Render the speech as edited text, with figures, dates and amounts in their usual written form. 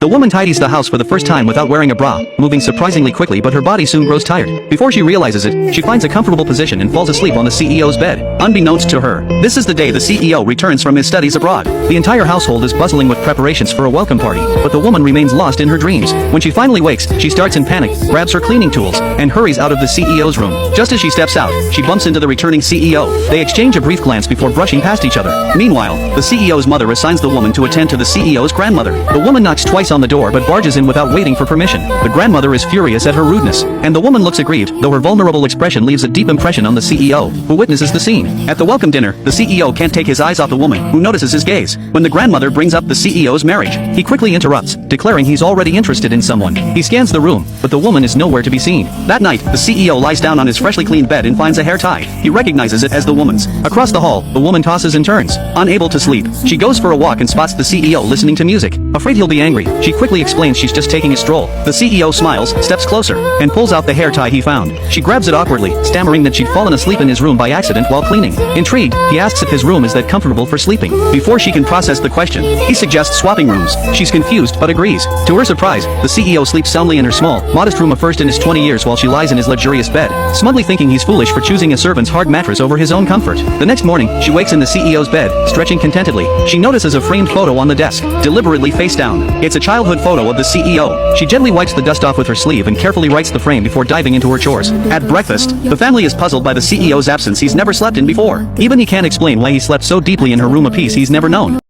The woman tidies the house for the first time without wearing a bra, moving surprisingly quickly, but her body soon grows tired. Before she realizes it, she finds a comfortable position and falls asleep on the CEO's bed. Unbeknownst to her, this is the day the CEO returns from his studies abroad. The entire household is bustling with preparations for a welcome party, but the woman remains lost in her dreams. When she finally wakes, she starts in panic, grabs her cleaning tools, and hurries out of the CEO's room. Just as she steps out, she bumps into the returning CEO. They exchange a brief glance before brushing past each other. Meanwhile, the CEO's mother assigns the woman to attend to the CEO's grandmother. The woman knocks twice on the door but barges in without waiting for permission. The grandmother is furious at her rudeness, and the woman looks aggrieved, though her vulnerable expression leaves a deep impression on the CEO, who witnesses the scene. At the welcome dinner, the CEO can't take his eyes off the woman, who notices his gaze. When the grandmother brings up the CEO's marriage, he quickly interrupts, declaring he's already interested in someone. He scans the room, but the woman is nowhere to be seen. That night, the CEO lies down on his freshly cleaned bed and finds a hair tie. He recognizes it as the woman's. Across the hall, the woman tosses and turns. Unable to sleep, she goes for a walk and spots the CEO listening to music. Afraid he'll be angry, she quickly explains she's just taking a stroll. The CEO smiles, steps closer, and pulls out the hair tie he found. She grabs it awkwardly, stammering that she'd fallen asleep in his room by accident while cleaning. Intrigued, he asks if his room is that comfortable for sleeping. Before she can process the question, he suggests swapping rooms. She's confused but agrees. To her surprise, the CEO sleeps soundly in her small, modest room, a first in his 20 years, while she lies in his luxurious bed, smugly thinking he's foolish for choosing a servant's hard mattress over his own comfort. The next morning, she wakes in the CEO's bed, stretching contentedly. She notices a framed photo on the desk, deliberately face down. It's a childhood photo of the CEO. She gently wipes the dust off with her sleeve and carefully writes the frame before diving into her chores. At breakfast, the family is puzzled by the CEO's absence. He's never slept in before. Even he can't explain why he slept so deeply in her room, a piece he's never known.